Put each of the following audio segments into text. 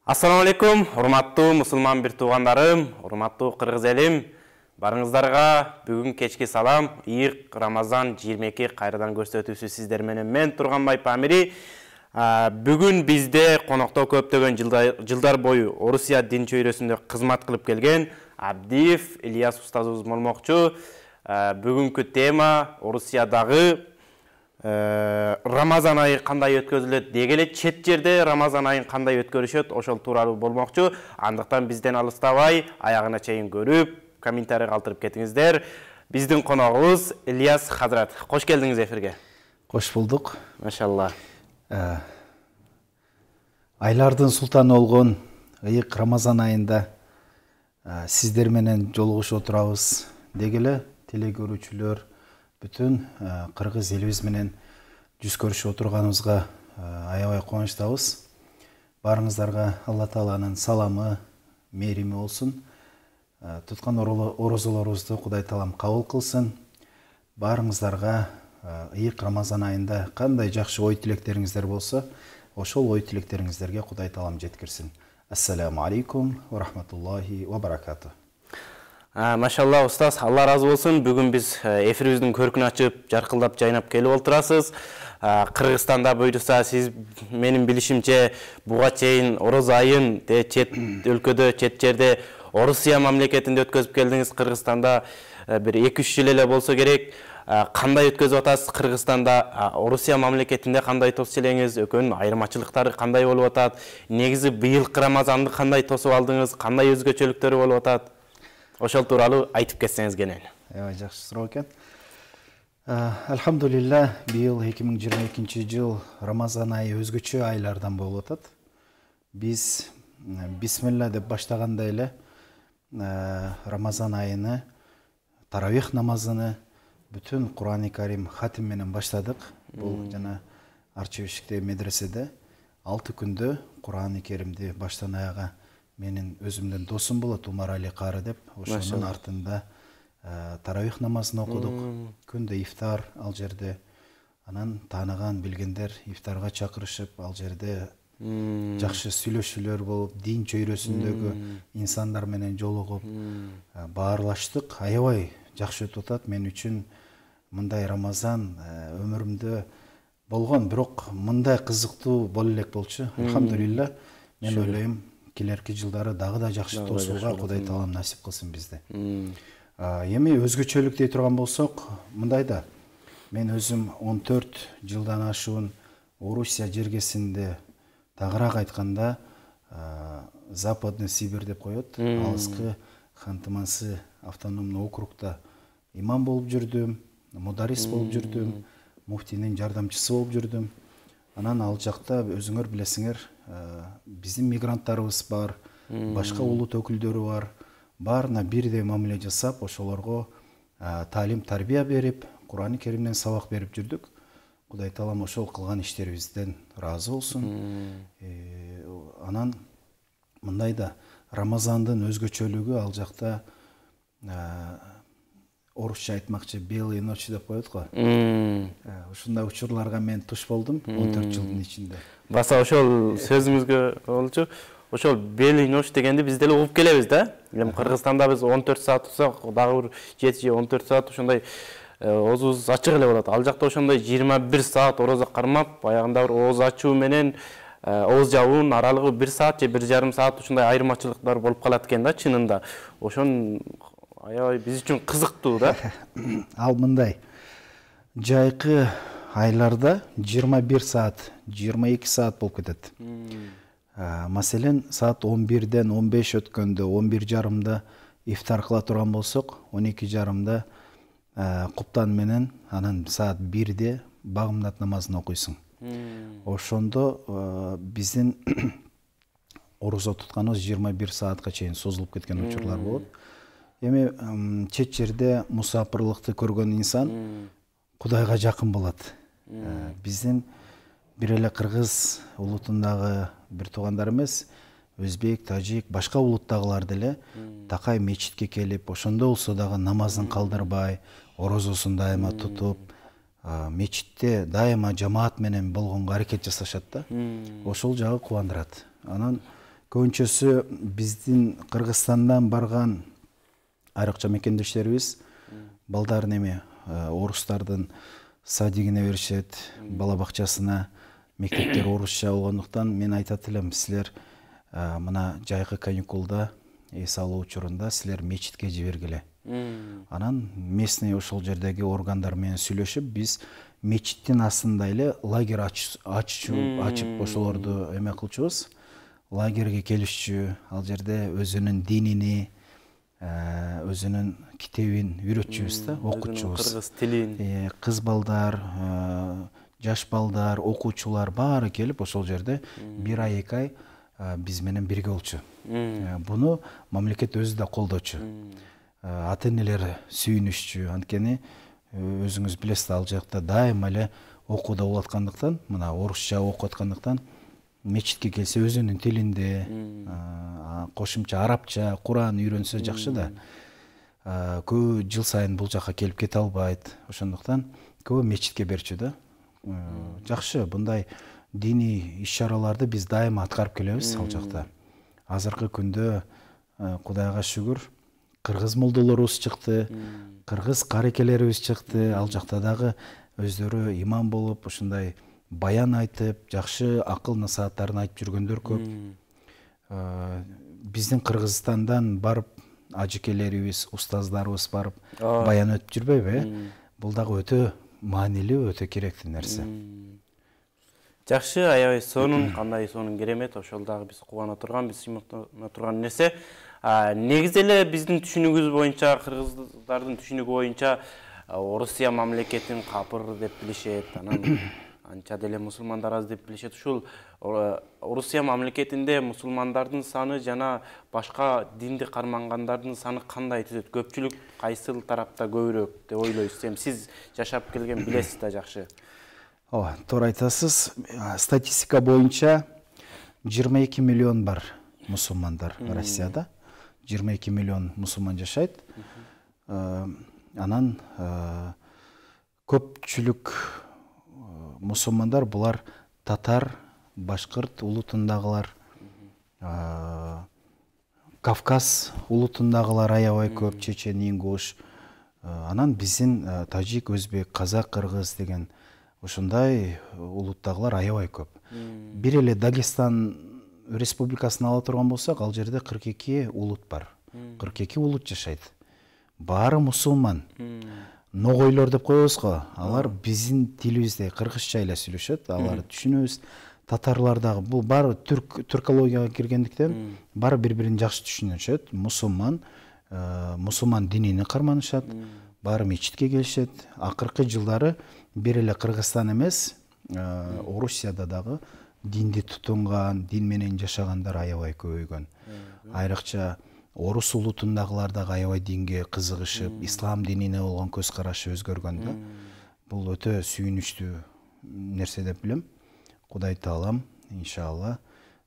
Assalamu алейкум, урматтуу мусулман бир туугандарым, урматтуу кыргыз элим. Барыңыздарга бүгүн кечки салам, ийик Рамазан 22 кайрадан көрсөтүүсү сиздер менен мен Турганбай Памири. Бүгүн бизде конокто көптөгөн жылдар бою Орусия дин чөйрөсүндө кызмат кылып келген Абдиев Ильяс устазыбыз болмокчу. Бүгүнкү тема Орусиядагы Рамазан айы кандай өткөрүлөт деги эле чет жерде Рамазан айын кандай өткөрүшөт ошол тууралуу болмокчу. Андыктан бизден алыстабай аягына чейин көрүп, комментарий калтырып кетиңиздер. Биздин коногубуз Ильяс Хазрат. Кош келдиңиз эфирге. Кош булдук. Машалла. Айлардын султаны болгон ыйык Рамазан айында сиздер менен жолугушуп отурабыз. Деги эле телекөрүүчүлөр бүтүн кыргыз элибиз менен жүз көрүшүп отурганыбызга аябай кубанычтабыз. Барыңыздарга Алла Тааланын саламы, мээрими болсун. Туткан орозолорубузду Кудай Таалам кабыл кылсын. Барыңыздарга ыйык Рамазан айында кандай жакшы ой тилектериңиздер болсо, ошол ой тилектериңиздерге Кудай Таалам жеткирсин. Ассаламу алейкум ва рахматуллахи ва баракату. Машалла устаз, Алла разы болсун. Бүгүн биз эфирибиздин көркүн ачып, жаркылдап жайнап келип отурасыз. Кыргызстанда буйруса сиз менин билишимче буга чейин Орозо айын чет өлкөдө, чет жерде Орусия мамлекетинде өткөзүп келдиңиз. Кыргызстанда бир 2-3 жыл эле болсо керек. Кандай өткөзүп атасыз Кыргызстанда? Орусия мамлекетинде кандай тосуп элеңиз? Экөөнүн айырмачылыктары кандай болуп атат? Негизи быйылкы Рамазанды кандай тосуп алдыңыз? Кандай өзгөчөлүктөрү болуп атат? Ошол тууралуу айтып кетсеңиз кенен. Жакшы суроо экен. Алхамдулилла, быйыл 2022 жыл Рамазан айы өзгөчө айлардан болуп атат. Биз бисмилла деп баштаганда эле Рамазан айыны, таравих намазыны бүтүн Кур'ани Карим хатим менен баштадык. Бул жана Арчебишиктеги медреседе 6 күндө Кур'ани Каримди баштан аяга менин өзүмдүн досум болот, Умар Али Кары деп, ошонун артында таравих намазын окудук. Күндө ифтар ал жерде, анан тааныган билгендер ифтарга чакырышып, ал жерде жакшы сүйлөшүүлөр болуп, дин чөйрөсүндөгү инсандар менен жолугуп, баарлаштык. Аябай жакшы өтүп атат. Мен үчүн мындай Рамазан өмүрүмдө болгон, бирок мындай кызыктуу боло элек болчу. Алхамдулилла, мен ойлойм, келерки жылдары дагы да жакшы тосууга Кудай Таалам насип кылсын бизди. Эми өзгөчөлүк дей турган болсок, мындай да, мен өзүм 14 жылдан ашуун Орусия жергесинде, тагыраак айтканда, Западный Сибирь деп коет, алыскы Ханты-Мансы автономный округда имам болуп жүрдүм, мударрис болуп жүрдүм, муфтийнин жардамчысы болуп жүрдүм. Анан ал жакта өзүңөр билесиңер, биздин мигранттарыбыз бар, башка улут өкүлдөрү бар. Баарына бирдей мамиле жасап, ошолорго таалим тарбия берип, Кур'ани Каримден сабак берип жүрдүк. Кудай Таалам ошол кылган иштерибизден ыраазы болсун. Анан мындай да, Рамазандын өзгөчөлүгү ал жакта орусча айтмакчы белые ночи деп коет го. Ушундай учурларга мен туш болдум 14 жылдын ичинде. Баса ошол сөзүңүзгө болчу. Ошол белый ночь дегенди биз деле угуп келебиз да. Эми Кыргызстанда биз 14 саат турсак, дагы бир 7-14 саат ошондой оозубуз ачык эле болот. Ал жакта ошондой 21 саат орозо кармап, аягында бир ооз ачуу менен ооз жабуунун аралыгы 1 саат же 1,5 саат ушундай айырмачылыктар болуп калат экен да чынында. Ошон аябай биз үчүн кызыктуу да. Ал мындай. Жайкы айларда 21 саат, 22 саат болуп кетет. Маселен, саат 11-ден 15 өткөндө, 11:30-да ифтар кыла турган болсок, 12:30-да куптан менен, анан саат 1-де багымдат намазын окуйсуң. Ошондо биздин орозо тутканыбыз 21 саатка чейин созулуп кеткен учурлар болот. Эми чет жерде мусапырлыкты көргөн инсан Кудайга жакын болот. Биздин бир эле кыргыз улутундагы бир туугандар эмес, өзбек, тажик, башка улуттагылар деле такай мечитке келип, ошондо болсо дагы намазын калдырбай, орозосун дайыма тутуп, мечитте дайыма жамаат менен болгонго аракет жасашат да. Ошол жагы кубандырат. Анан көбүнчөсү биздин Кыргызстандан барган айрыкча мекендештерибиз балдарын эме орустардын садигине беришет, бала бакчасына, мектептер орусча болгондуктан мен айтат элем, силер мына жайкы каникулда эс алуу учурунда силер мечитке жибергиле. Анан местный ошол жердеги органдар менен сүйлөшүп, биз мечиттин астында эле лагерь ачып ошолорду эме кылчубуз. Лагерге келишчү, ал жерде өзүнүн динини, өзүнүн китебин үйрөтчүбүз да, окутчубуз. Кыргыз тилин. Кыз балдар, жаш балдар, окуучулар баары келип ошол жерде 1 ай 2 ай биз менен бирге болчу. Буну мамлекет өзү да колдочу. Ата-энелер сүйүнүшчү, анткени өзүңүз билесиз, ал жакта дайыма эле окууда болуп аткандыктан, мына орусча окуп аткандыктан мечитке келсе өзүнүн тилинде, кошумча арабча, Куран үйрөнсө жакшы да. Көбү жыл сайын бул жака келип кете албайт. Ошондуктан көбү мечитке берчү да. Жакшы, мындай диний иш-чараларды биз дайыма аткарып келебиз ал жакта. Азыркы күндө Кудайга шүгүр, кыргыз молдолорубуз чыкты, кыргыз карекелерибиз чыкты. Ал жакта дагы өздөрү имам болуп, ушундай баян айтып, жакшы акыл насааттарын айтып жүргөндөр көп. Биздин Кыргызстандан барып ажекелерибиз, устаздарыбыз барып баян өтүп жүрбөйбү? Бул дагы өтө маанилүү, өтө керектүү нерсе. Жакшы, аябай сонун, кандай сонун керемет, ошол дагы биз кубана турган, биз сыймыктана турган нерсе. Негизи эле биздин түшүнүгүбүз боюнча, кыргыздардын түшүнүгү боюнча Орусия мамлекетин капыр деп билишет, анан анча деле мусулмандар аз деп билишет. Ушул Орусия мамлекетинде мусулмандардын саны жана башка динди кармангандардын саны кандай түзөт? Көпчүлүк кайсыл тарапта көбүрөөк деп ойлойсуз? Сиз жашап келген билесиз да жакшы. Ооба, туура айтасыз. Статистика боюнча 22 миллион бар мусулмандар Россияда. 22 миллион мусулман жашайт. Анан көпчүлүк мусулмандар булар татар, башкырт улутундагылар, Кавказ улутундагылар аябай көп, чечен, ингуш. Анан биздин тажик, өзбек, казак, кыргыз деген ушундай улуттагылар аябай көп. Бир эле Дагестан республикасын ала турган болсок, ал жерде 42 улут бар. 42 улут жашайт. Баары мусулман. Ногойлор деп коебуз го. Алар биздин тилибизде кыргызча эле сүйлөшөт, алар түшүнөбүз. Татарлар дагы бул баары түркологияга киргендиктен баары бири-бирин жакшы түшүнүшөт. Мусулман динини карманышат, баары мечитке келишет. Акыркы жылдары бир эле Кыргызстан эмес, Орусияда дагы динди тутунган, дин менен жашагандар аябай көбөйгөн. Айрыкча орус улутундагылар дагы аябай динге кызыгышып, ислам динине болгон көз карашы өзгөргөн да. Бул өтө сүйүнүчтүү нерсе деп билем. Кудай таалам иншалла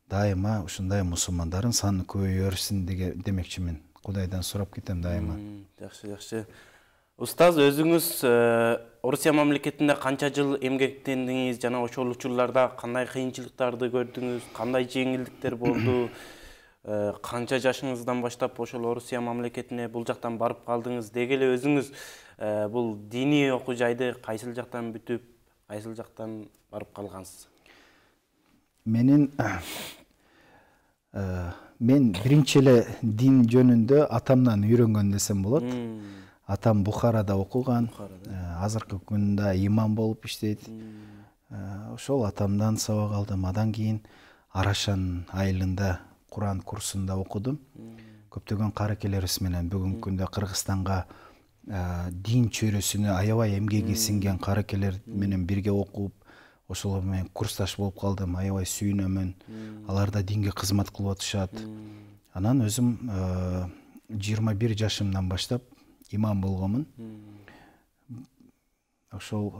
дайыма ушундай мусулмандардын саны көбөйөрсүн демекчимин. Кудайдан сурап кетем дайыма. Жакшы. Устаз, өзүңүз Орусия мамлекетинде канча жыл эмгектендиңиз жана ошол учурларда кандай кыйынчылыктарды көрдүңүз, кандай жеңилдиктер болду, канча жашыңыздан баштап ошол Орусия мамлекетине бул жактан барып калдыңыз? Деги эле өзүңүз бул диний окуу жайды кайсыл жактан бүтүп, кайсыл жактан барып калгансыз? Мен биринчи эле дин жөнүндө атамдан үйрөнгөн десем болот. Атам Бухарада окуган, азыркы күндө имам болуп иштейт. Ошол атамдан сабак алдым. Адан кийин Арашан айылында Куран курсунда окудум. Көптөгөн каракелерибиз менен бүгүнкү күндө Кыргызстанга дин чөйрөсүнө аябай эмгеги сиңген каракелер менен бирге окуп, ошолор менен курсташ болуп калдым. Аябай сүйүнөмүн. Алар да динге кызмат кылып атышат. Анан өзүм 21 жашымдан баштап имам болгомун. Ошол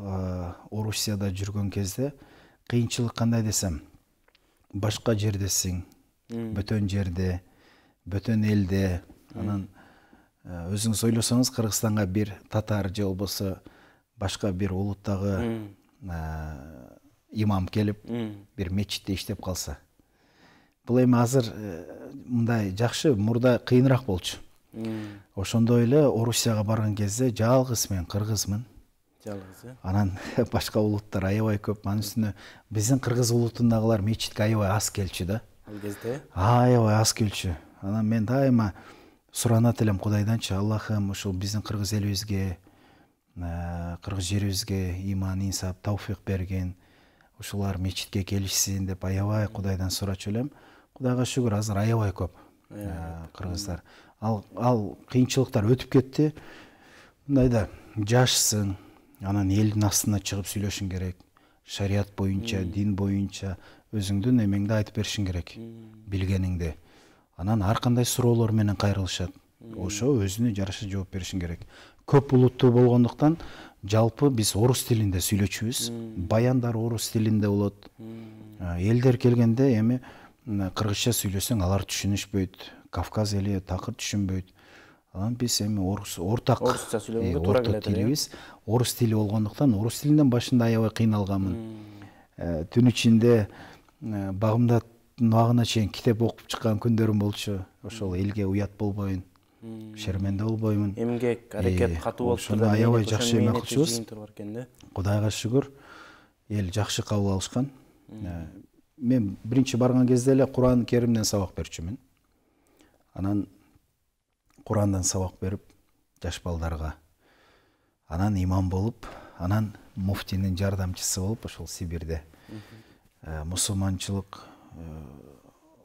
Орусияда жүргөн кезде кыйынчылык кандай десем, башка жердесиң, бөтөн жерде, бөтөн элде. Анан өзүңүз ойлосоңуз, Кыргызстанга бир татар же болбосо башка бир улуттагы имам келип бир мечитте иштеп калса, бул эми азыр мындай жакшы, мурда кыйыныраак болчу. Ошондой эле Орусияга барган кезде жалгыз мен кыргызмын. Жалгыз, э? Анан башка улуттар аябай көп. Анын үстүнө биздин кыргыз улутундагылар мечитке аябай аз келчү да. Ал кезде Аябай аз келчү. Анан мен дайыма суранат элем Кудайданчы, Аллахым ушул биздин кыргыз элибизге, кыргыз жерибизге иман, инсап, тауфик берген. Ушулар мечитке келишсин деп аябай Кудайдан сурачу элем. Кудайга шүгүр, азыр аябай көп кыргыздар. Ал кыйынчылыктар өтүп кетти. Мындайда жашсың, анан элдин астына чыгып сүйлөшүң керек. Шарият боюнча, дин боюнча өзүңдүн эмеңди айтып беришиң керек, билгениңди. Анан ар кандай суроолор менен кайрылышат. Ошо өзүнө жараша жооп беришиң керек. Көп улуттуу болгондуктан жалпы биз орус тилинде сүйлөчүбүз. Баяндар орус тилинде болот. Элдер келгенде эми кыргызча сүйлөсөң алар түшүнүшпөйт. Кавказ эли такыр түшүнбөйт. Анан биз эми ортак орусча сүйлөгөнгө туура келет. Тилибиз орус тили болгондуктан орус тилинден башында аябай кыйналганмын. Түн ичинде багымда нубагына чейин китеп окуп чыккан күндөрүм болчу. Ошол элге уят болбойм, шерменде болбоймун. Эмгек, аракет катуу болуп турду. Аябай жакшы эме кылчубуз. Кылчубуз. Кудайга шүгүр, эл жакшы кабыл алышкан. Мен биринчи барган кезде эле Куран Керимден сабак берчүмүн. Анан Курандан сабак берип жаш балдарга. Анан имам болуп, анан муфтинин жардамчысы болуп ошол Сибирде мусулманчылык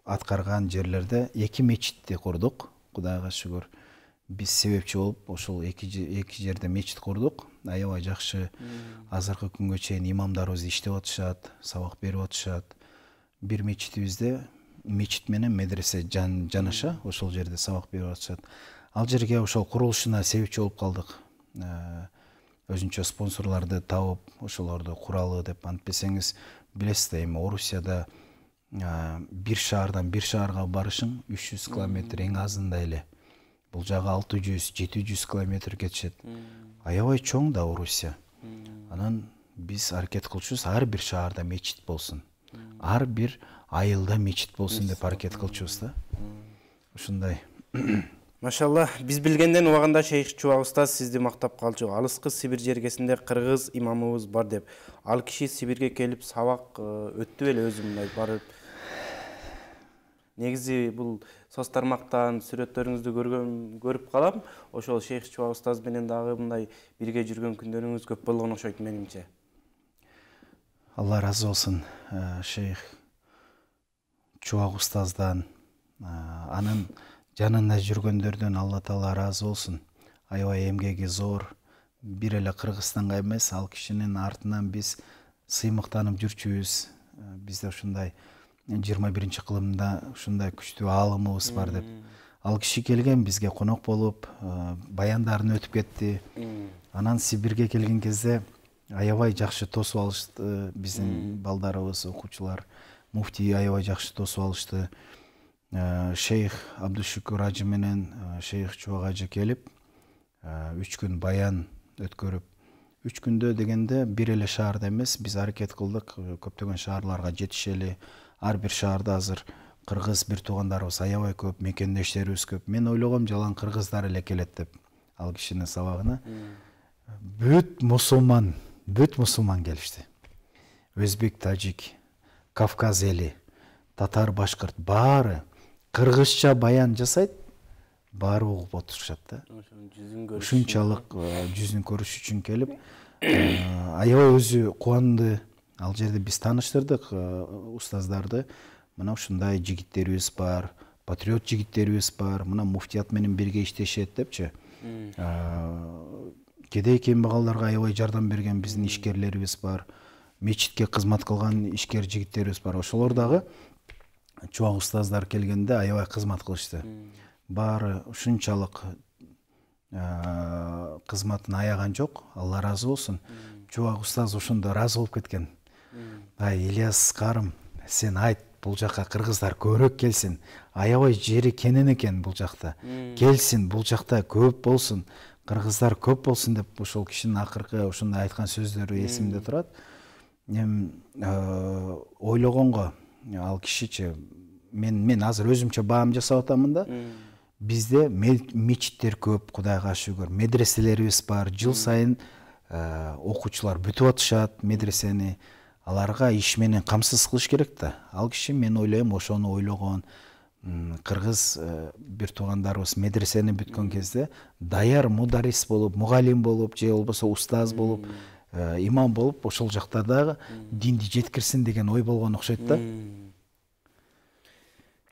аткарган жерлерде 2 мечитти курдук. Кудайга шүгүр. Биз себепчи болуп ошол эки жерде мечит курдук. Аябай жакшы. Азыркы күнгө чейин имамдарыбыз иштеп атышат, сабак берип атышат. Бир мечитибизде мечит менен медресе жанаша, ошол жерде сабак берип атышат. Ал жерге ошол курулушуна себепчи болуп калдык. Өзүнчө спонсорлорду табып, ошолорду куралы деп. Антпесеңиз билесиз да, эми Орусияда бир шаардан бир шаарга барышың 300 километр эң азында эле. Бул жагы 600-700 километр кетишет. Аябай чоң да Орусия. Анан биз аракет кылчубуз, ар бир шаарда мечит болсун. Ар бир айылда мечит болсун деп аракет кылчубуз да. Ушундай. Машалла, биз билгенден убагында Шейх Чубак устаз сизди мактап калчу. Алыскы Сибир жергесинде кыргыз имамыбыз бар деп. Ал киши Сибирге келип сабак өттү эле өзү мындай барып. Негизи бул соц тармактан сүрөттөрүңүздү көрүп калам. Ошол Шейх Чубак устаз менен дагы мындай бирге жүргөн күндөрүңүз көп болгон окшойт менимче. Алла разы болсун Шейх Чубак устаздан, анын жанында жүргөндөрдөн Алла Таала разы болсун. Аябай эмгеги зор. Бир эле Кыргызстанга эмес, ал кишинин артынан биз сыймыктанып жүрчүбүз. Бизде ушундай 21 кылымда ушундай күчтүү аалымыбыз бар деп. Ал киши келген бизге конок болуп, баяндарын өтүп кетти. Анан Сибирге келген кезде аябай жакшы тосуп алышты биздин балдарыбыз, окуучулар. Муфти аябай жакшы тосуп алышты. Шейх Абдушукур ажы менен Шейх Чубак ажы келип 3 күн баян өткөрүп, 3 күндө дегенде бир эле шаарда эмес, биз аракет кылдык көптөгөн шаарларга жетишели. Ар бир шаарда азыр кыргыз бир туугандарыбыз аябай көп, мекендештерибиз көп. Мен ойлогом жалаң кыргыздар эле келет деп ал кишинин сабагына. Бүт мусулман келишти. Өзбек, тажик, Кавказ эли, татар, башкырт баары кыргызча баян жасайт, баары угуп отурушат да. Ушунчалык жүзүн көрүш үчүн келип, аябай өзү кубанды. Ал жерде биз тааныштырдык устаздарды. Мына ушундай жигиттерибиз бар, патриот жигиттерибиз бар, мына муфтият менен бирге иштешет депчи. Кедей кембагалдарга аябай жардам берген биздин ишкерлерибиз бар. Мечитке кызмат кылган ишкер жигиттерибиз бар. Ошолор дагы Чубак устаздар келгенде аябай кызмат кылышты. Баары ушунчалык кызматын аяган жок. Алла разы болсун. Чубак устаз ошондо разы болуп кеткен. Ай, Ильяс карым, сен айт, бул жакка кыргыздар көбүрөөк келсин. Аябай жери кенен экен бул жакта. Келсин, бул жакта көп болсун, кыргыздар көп болсун деп ошол кишинин акыркы ошондой айткан сөздөрү эсимде турат. Ойлогонго ал кишичи мен азыр өзүмчө баам жасап атамын да. Бизде мечиттер көп, Кудайга шүгүр. Медреселерибиз бар. Жыл сайын окуучулар бүтүп атышат медресени. Аларга иш менен камсыз кылыш керек да. Ал киши мен ойлойм, ошону ойлогон кыргыз бир туугандарыбыз медресени бүткөн кезде даяр мударрис болуп, мугалим болуп, же болбосо устаз болуп, имам болуп, ошол жакта дагы динди жеткирсин деген ой болгон окшойт да.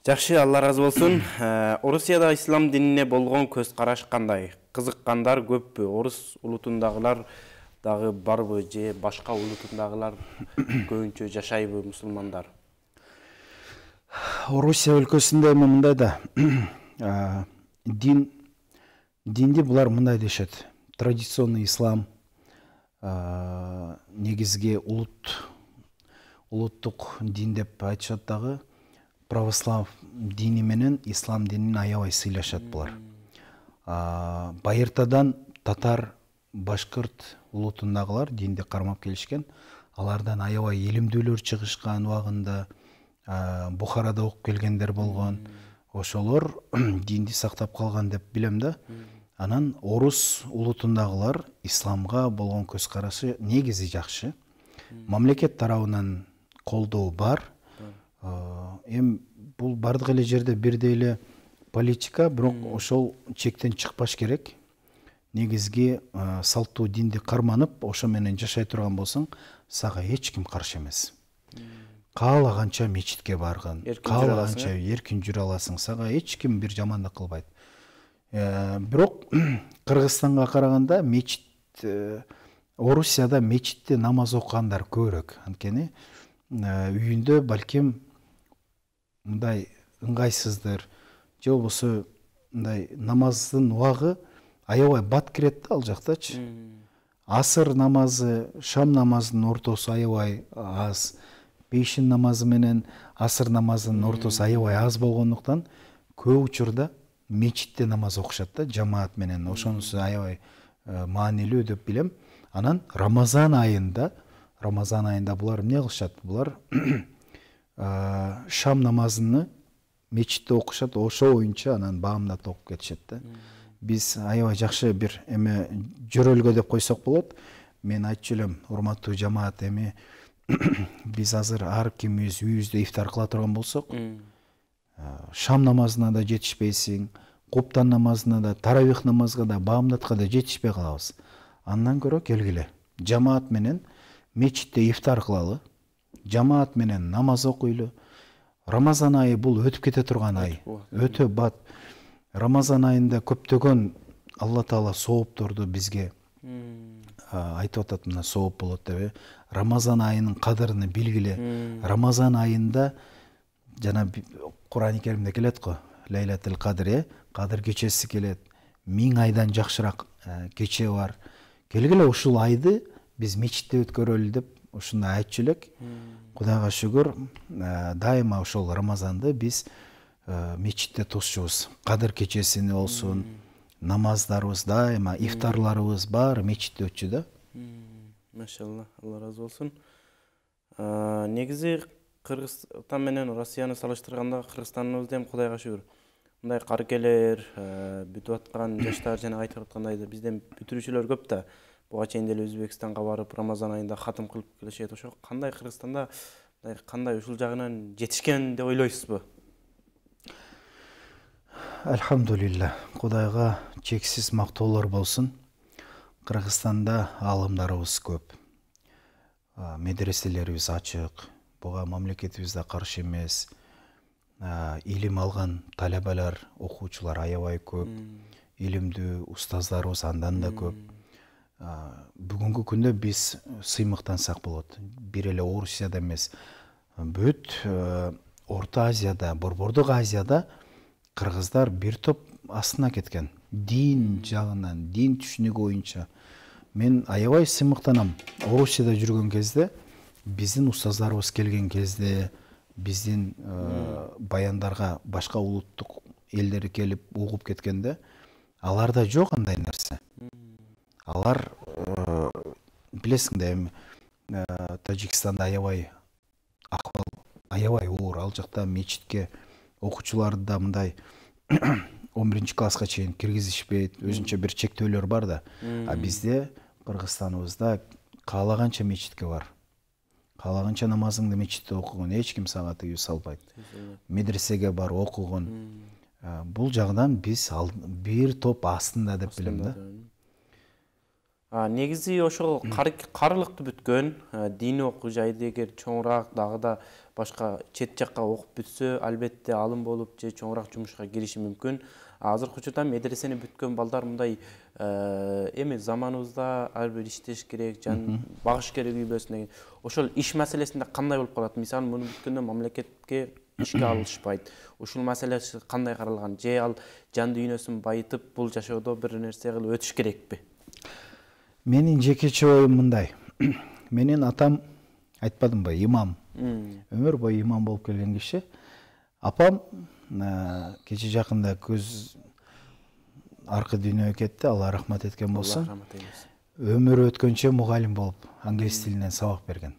Жакшы, Алла разы болсун. Орусияда ислам динине болгон көз караш кандай? Кызыккандар көппү? Орус улутундагылар дагы барбы же башка улутундагылар көбүнчө жашайбы мусулмандар? Орусия өлкөсүндө мындай да динди булар мындай дешет. Традиционный ислам, негизги улуттук дин деп айтышат дагы. Православ дини менен ислам динин аябай сыйлашат булар. Байыртадан татар, башкырт улутундагылар динди кармап келишкен. Алардан аябай илимдүүлөр чыгышкан убагында, Бухарада окуп келгендер болгон. Ошолор динди сактап калган деп билем да. Анан орус улутундагылар исламга болгон көз карашы негизи жакшы. Мамлекет тарабынан колдоо бар. Бул бардык эле жерде бирдей эле политика, бирок ошол чектен чыкпаш керек. Негизги салттуу динди карманып, ошо менен жашай турган болсоң, сага эч ким каршы эмес. Каалаганча мечитке баргын, каалаганча эркин жүрө аласың, сага эч ким бир жамандык кылбайт. Бирок Кыргызстанга караганда мечит, Орусияда мечитте намаз окугандар көбүрөөк. Анткени үйүндө балким мындай ыңгайсыздыр, же болбосо мындай намаздын убагы аябай бат кирет да ал жактачы. Асыр намазы, шам намазынын ортосу аябай аз. Бейшин намазы менен асыр намазынын ортосу аябай аз болгондуктан көп учурда мечитте намаз окушат да, жамаат менен. Ошонусу аябай маанилүү деп билем. Анан Рамазан айында булар эмне кылышат? Булар шам намазыны мечитте окушат, ошо боюнча анан баамдат окуп кетишет да. Биз аябай жакшы бир эме жөрөлгө деп койсок болот. Мен айтчу элем, урматтуу жамаат, эми биз азыр ар кимибиз үйүбүздө ифтар кыла турган болсок, шам намазына да жетишпейсиң, куптан намазына да, таравих намазга да, баамдатка да жетишпей калабыз. Андан көрө келгиле, жамаат менен мечитте ифтар кылалы, жамаат менен намаз окуйлу. Рамазан айы бул өтүп кете турган ай, өтө бат. Рамазан айында көптөгөн Алла Таала соопторду бизге айтып атат, мына сооп болот деп. Рамазан айынын кадырын билгиле. Рамазан айында жана Кур'ан-ы Керимде келет го, Лейлатул Кадр, кадыр кечеси келет. 1000 айдан жакшыраак кече бар. Келгиле ушул айды биз мечитте өткөрөлү деп ушундай айтчу элек. Кудайга шүгүр, дайыма ошол Рамазанды биз мечитте тосчубуз. Кадыр кечесини болсун, намаздарыбыз дайыма, ифтарларыбыз бар мечитте өтчү да. Машалла, Алла разы болсун. Негизи Кыргызстан менен Россияны салыштырганда Кыргызстаныбыз дем Кудайга шүгүр. Мындай каркелер, бүтүп аткан жаштар жана айтып аткандай да бизден бүтүрүүчүлөр көп да. Буга чейин деле Өзбекстанга барып Рамазан айында катым кылып келишет. Ошо кандай Кыргызстанда кандай ушул жагынан жетишкен деп ойлойсузбу? Альхамдулилля, Кудайга чексиз мактоолор болсун. Кыргызстанда аалымдарыбыз көп. Медреселерибиз ачык. Буга мамлекетибиз да каршы эмес. Илим алган талабалар, окуучулар аябай көп. Илимдүү устаздарыбыз андан да көп. Бүгүнкү күндө биз сыймыктансак болот. Бир эле Орусияда эмес, бүт Орто Азияда, Борбордук Азияда кыргыздар бир топ астына кеткен. Дин жагынан, дин түшүнүгү боюнча. Мен аябай сыймыктанам. Орусияда жүргөн кезде, биздин устаздарыбыз келген кезде, биздин баяндарга башка улуттук элдер келип угуп кеткенде, аларда жок андай нерсе. Алар билесиң да, эми Тажикстанда аябай акыбал, аябай оор. Ал жакта мечитке окуучуларды да мындай 11 класска чейин киргизишпейт, өзүнчө бир чектөөлөр бар да. А бизде Кыргызстаныбызда каалаганча мечитке бар. Каалаганча намазыңды мечитте окугун, эч ким сага тыюу салбайт. Медресеге бар, окугун. Бул жагдан биз бир топ астында деп билем да. Негизи ошол карылыкты бүткөн диний окуу жайды эгер чоңураак дагы да башка чет жакка окуп бүтсө, албетте алым болуп же чоңураак жумушка кириши мүмкүн. Азыркы учурда медресени бүткөн балдар мындай эми заманыбызда ар бир иштеш керек, багыш керек үй бүлөсүнө. Ошол иш маселесинде кандай болуп калат? Мисалы, муну бүткөндө мамлекетке ишке алышпайт. Ушул маселеси кандай каралган? Же ал жан дүйнөсүн байытып, бул жашоодо бир нерсе кылып өтүш керекпи? Менин жекече оюм мындай. Менин атам, айтпадымбы, имам. Өмүр бою имам болуп келген киши. Апам кече жакында көз аркы дүйнөгө кетти, Алла рахмат эткен болсун. Өмүрү өткөнчө мугалим болуп, англис тилинен сабак берген.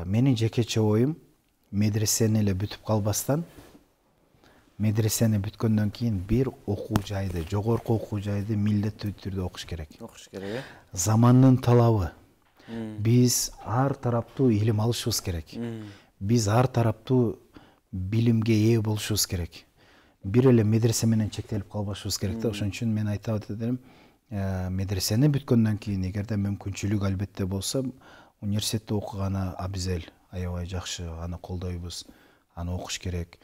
Менин жекече оюм, медресени эле бүтүп калбастан, медресени бүткөндөн кийин бир окуу жайды, жогорку окуу жайды милдеттүү түрдө окуш керек. Замандын талабы. Биз ар тараптуу илим алышыбыз керек. Биз ар тараптуу билимге ээ болушубуз керек. Бир эле медресе менен чектелип калбашыбыз керек да. Ошон үчүн мен айтып атам, медресени бүткөндөн кийин эгерде мүмкүнчүлүк албетте болсо, университетте окуганы абзел, аябай жакшы, аны колдойбуз, аны окуш керек.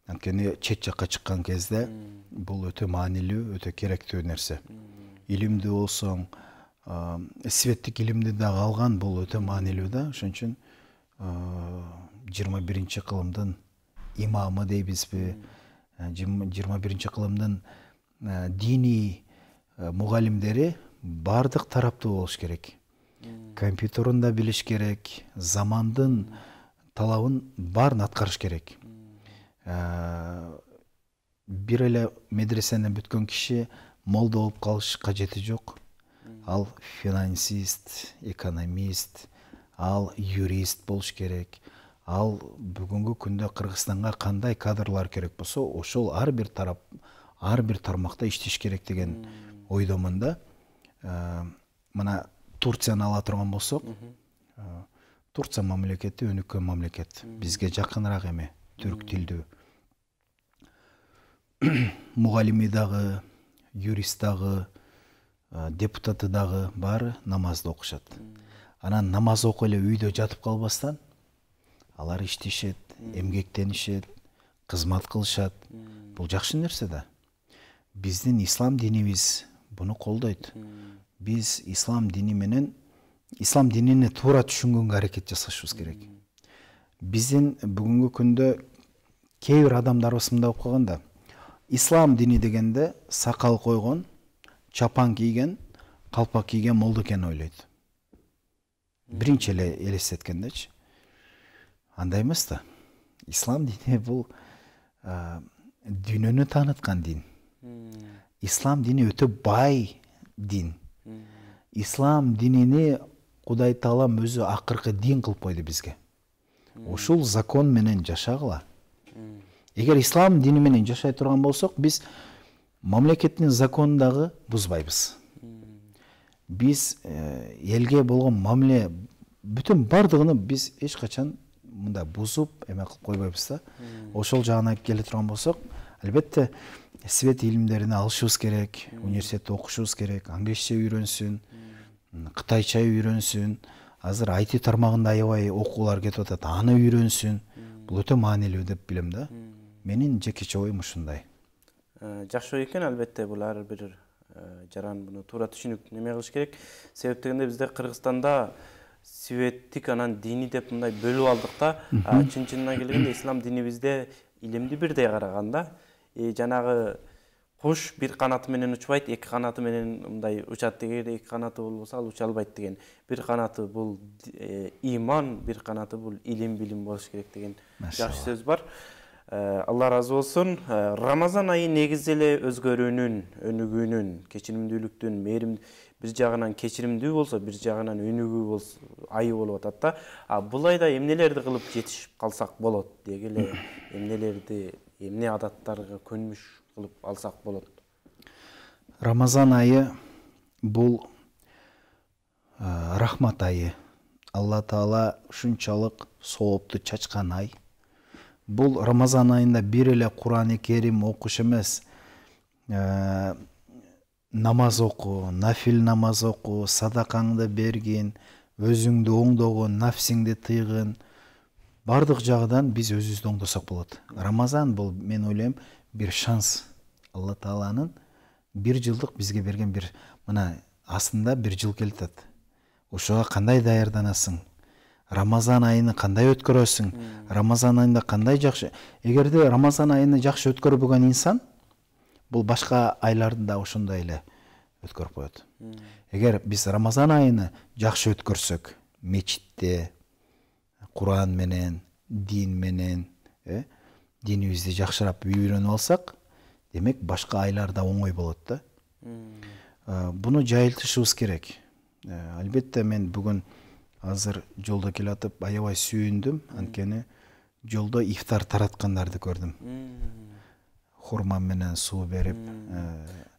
Анткени чет жакка чыккан кезде бул өтө маанилүү, өтө керектүү нерсе. Илимдүү болсоң, светтик илимди дагы алган, бул өтө маанилүү да. Ошон үчүн 21 кылымдын имамы дейбизби, 21 кылымдын диний мугалимдери бардык тараптуу болуш керек. Компьютерин да билиш керек, замандын талабын баарын аткарыш керек. Бир эле медресени бүткөн киши молдо болуп калыш кажети жок. Ал финансист, экономист, ал юрист болуш керек. Ал бүгүнкү күндө Кыргызстанга кандай кадрлар керек болсо, ошол ар бир тармакта иштеш керек деген ойдомун да. Мына Турцияны ала турган болсок, Турция мамлекети өнүккөн мамлекет. Бизге жакыныраак эме, түрк тилдүү. Мугалими дагы, юрист дагы, депутаты дагы баары намазды окушат. Анан намаз окуп эле үйдө жатып калбастан, алар иштешет, эмгектенишет, кызмат кылышат. Бул жакшы нерсе да. Биздин ислам динибиз буну колдойт. Биз ислам дини менен, ислам динини туура түшүнгөнгө аракет жасашыбыз керек. Биздин бүгүнкү күндө кээ бир адамдарыбыз мындай болуп калганда, ислам дини дегенде сакал койгон, чапан кийген, калпак кийген молдо экенин ойлойт. Биринчи эле элестеткендечи. Андай эмес да. Ислам дини бул дүйнөнү тааныткан дин. Ислам дини өтө бай дин. Ислам динини Кудай Таалам өзү акыркы дин кылып койду бизге. Ушул закон менен жашагыла. Эгер ислам дини менен жашай турган болсок, биз мамлекеттин законун дагы бузбайбыз. Биз элге болгон мамиле бүтүн бардыгын биз эч качан мында бузуп эме кылып койбойбуз да. Ошол жагына келе турган болсок, албетте свет илимдерин алышыбыз керек, университетте окушубуз керек, англисче үйрөнсүн, кытайча үйрөнсүн. Азыр IT тармагында аябай окуулар кетип атат, аны үйрөнсүн. Бул өтө маанилүү деп билем да. Менин жекече оюм ушундай. Жакшы экен, албетте бул ар бир жаран буну туура түшүнүп неме кылыш керек. Себеп дегенде бизде Кыргызстанда светтик анан дини деп мындай бөлүп алдык да. Чын-чынына келгенде ислам дини бизде илимди бирдей караганда, жанагы куш бир канаты менен учпайт, эки канаты менен мындай учат деген, эки канаты болбосо ал уча албайт деген. Бир канаты бул иман, бир канаты бул илим, билим болуш керек деген жакшы сөз бар. Алла разы болсын. Рамазан айы негізі эле өзгөрүүнүн, өнүгүүнүн, кечиримдүүлүктүн, бир жагынан кечиримдүү болсо, бир жагынан өнүгүү болсо, айы болуп атат да. Бул айда эмнелерди кылып жетишип калсак болот? Деги эле эмне адаттарга көнүмүш кылып алсак болот? Рамазан айы бул рахмат айы. Алла Таала ушунчалык соопту чачкан ай. Бул Рамазан айында бир эле Кур'ан-ы Керим окуш эмес, намаз оку, нафил намаз оку, садакаңды бергин, өзүңдү оңдогон, нафсиңди тыйгын, бардык жагынан биз өзүбүздү оңдосок болот. Рамазан бул, мен ойлойм, бир шанс. Алла Тааланын бир жылдык бизге берген бир, мына астында бир жыл келатат. Ошого кандай даярданасың? Рамазан айыны кандай өткөрөсүң? Рамазан айында кандай жакшы? Эгерде Рамазан айыны жакшы өткөрбөгөн инсан, бул башка айларды да ошондой эле өткөрүп коет. Эгер биз Рамазан айыны жакшы өткөрсөк, мечитте, Кур'ан менен, дин менен, динибизди жакшырап үйрөнүп алсак, демек башка айларда оңой болот да. Буну жайылтышыбыз керек. Албетте мен бүгүн азыр жолдо келатып аябай сүйүндүм, анткени жолдо ифтар тараткандарды көрдүм. Хурма менен суу берип,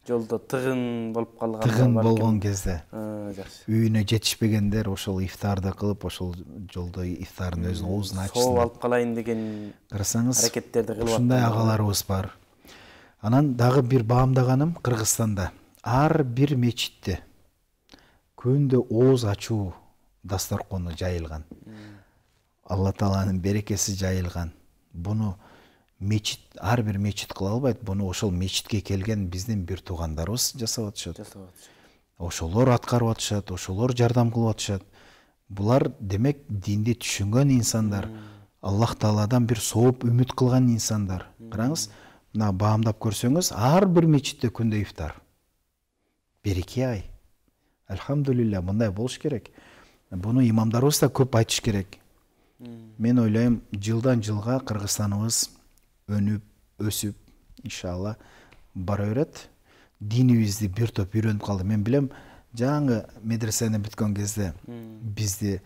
жолдо тыгын болуп калган, тыгын болгон кезде жакшы. үйүнө жетишпегендер ошол ифтарды кылып, ошол жолдо ифтарын өзүнүн оозун ачсын. Соо алып калайын деген карасаңыз, аракеттерди кылып ушундай агаларыбыз бар. Анан дагы бир баамдаганым, Кыргызстанда ар бир мечитте күндө ооз ачуу дасторкону жайылган. Алла Тааланын берекеси жайылган. Буну мечит, ар бир мечит кыла албайт. Буну ошол мечитке келген биздин бир туугандарыбыз жасап атышат. Ошолор аткарып атышат, ошолор жардам кылып атышат. Булар демек динди түшүнгөн инсандар, Аллах Тааладан бир сооп үмүт кылган инсандар. Караңыз, мына баамдап көрсөңүз, ар бир мечитте күндө ифтар. Береке ай. Алхамдулилля, мындай болуш керек. Буну имамдарыбыз да көп айтыш керек. Мен ойлойм, жылдан жылга Кыргызстаныбыз өнүп, өсүп, иншалла бара берет. Динибизди бир топ үйрөнүп калды. Мен билем, жаңы медресени бүткөн кезде бизди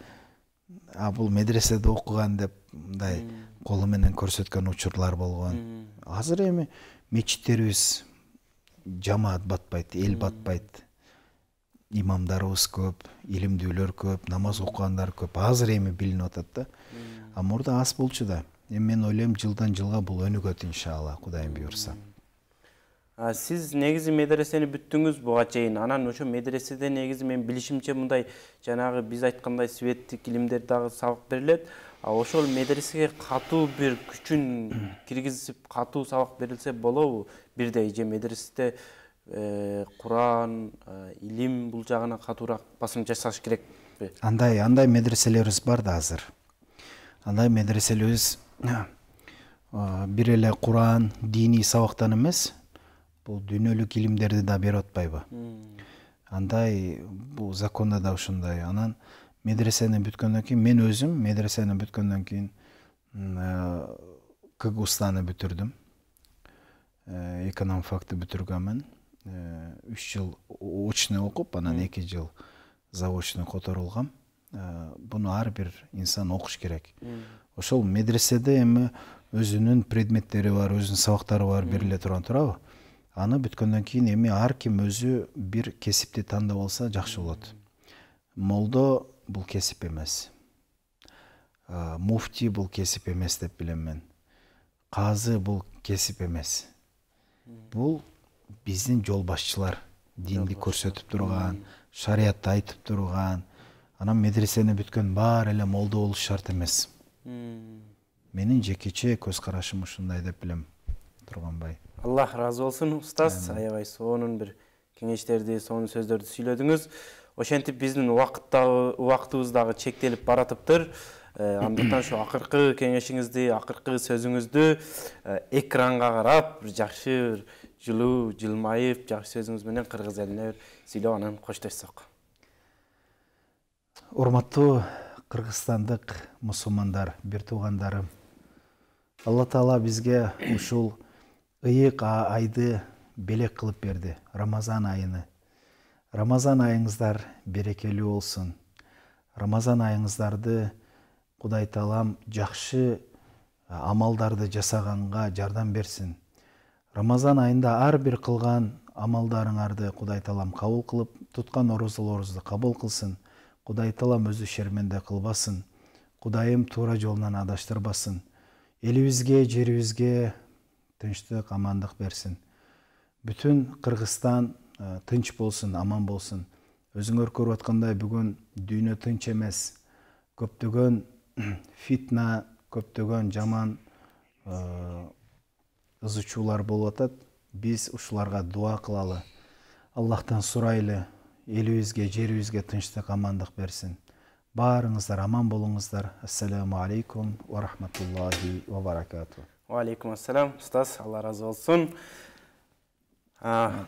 бул медреседе окуган деп мындай колу менен көрсөткөн учурлар болгон. Азыр эми мечиттерибиз жамаат батпайт, эл батпайт. Имамдарыбыз көп, илимдүүлөр көп, намаз окугандар көп. Азыр эми билинип атат да. Мурда аз болчу да. Мен ойлойм, жылдан жылга бул өнүгөт иншалла, Кудайым буйрса. Сиз негизи медресени бүттүңүз буга чейин. Анан ошо медреседе негизи мен билишимче мындай жанагы биз айткандай светтик илимдер дагы сабак берилет. Ошол медресеге катуу бир күчүн киргизип, катуу сабак берилсе болобу? Бирдей же медреседе Кур'ан, илим бул жагына катуураак басым жасаш керекпи? Андай медреселерибиз бар да азыр. Андай медреселерибиз бир эле Кур'ан, диний сабактан эмес, бул дүйнөлүк илимдерди да берип атпайбы? Андай бул законда да ушундай. Анан медресени бүткөндөн кийин, мен өзүм медресени бүткөндөн кийин КГУстаны бүтүрдүм. Эконом факты бүтүргөнмүн. 3 жыл очный окуп, анан 2 жыл заочный которулгам. Буну ар бир инсан окуш керек. Ошол медреседе эми өзүнүн предметтери бар, өзүнүн сабактары бар, бериле турган турабы? Аны бүткөндөн кийин эми ар ким өзү бир кесипти тандап алса жакшы болот. Молдо бул кесип эмес. Муфти бул кесип эмес деп билем мен. Казы бул кесип эмес. Бул биздин жол башчылар, динди көрсөтүп турган, шариятты айтып турган. Анан медресени бүткөн баары эле молдо болуш шарт эмес. Менин жекече көз карашым ушундай деп билем, Турганбай. Аллах разы болсун, устаз. Аябай сонун бир кеңештерди, сонун сөздөрдү сүйлөдүңүз. Ошентип биздин убактыбыз дагы чектелип баратыптыр. Андыктан шу акыркы кеңешиңизди, акыркы сөзүңүздү экранга карап, бир жакшы, жылуу, жылмайып, жакшы сөзүңүз менен кыргыз элине сүйлөп анан коштошсок. Урматтуу кыргызстандык мусулмандар, бир туугандарым, Алла Таала бизге ушул ыйык айды белек кылып берди, Рамазан айыны. Рамазан айыңыздар берекелүү болсун. Рамазан айыңыздарды Кудай Таалам жакшы амалдарды жасаганга жардам берсин. Рамазан айында ар бир кылган амалдарыңарды Кудай Таалам кабыл кылып, туткан орозуларыңызды кабыл кылсын. Кудай Таалам өзү шерменде кылбасын. Кудайым туура жолунан адаштырбасын. Элибизге, жерибизге тынчтык, амандык берсин. Бүтүн Кыргызстан тынч болсун, аман болсун. Өзүңөр көрүп аткандай, бүгүн дүйнө тынч эмес. Көптөгөн фитна, көптөгөн жаман ызычуулар болуп атат. Биз ушуларга дуа кылалы. Аллахтан сурайлы, элибизге, жерибизге тынчтык, амандык берсин. Баарыңыздар аман болуңуздар. Ассаламу алейкум ва рахматуллахи ва баракату. Ва алейкум ассалам. Устаз, Алла разы болсун.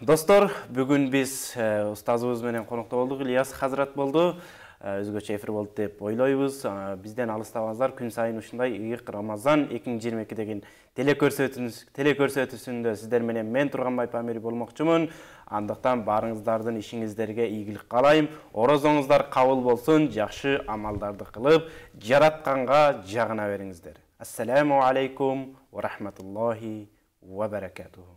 Достор, бүгүн биз устазыбыз менен конокто болдук. Ильяс Хазрат болду. Өзгөчө эфир болду деп ойлойбуз. Бизден алыстабаңыздар. Күн сайын ушундай ыйык Рамазан 2022 деген телекөрсөтүүсүндө сиздер менен мен Турганбай Памир болмокчумун. Андыктан баарыңыздардын ишиңиздерге ийгилик каалайм. Орозоңуздар кабыл болсун, жакшы амалдарды кылып, жаратканга жагына бериңиздер. Ассаламу алейкум ва рахматуллахи ва баракатуху.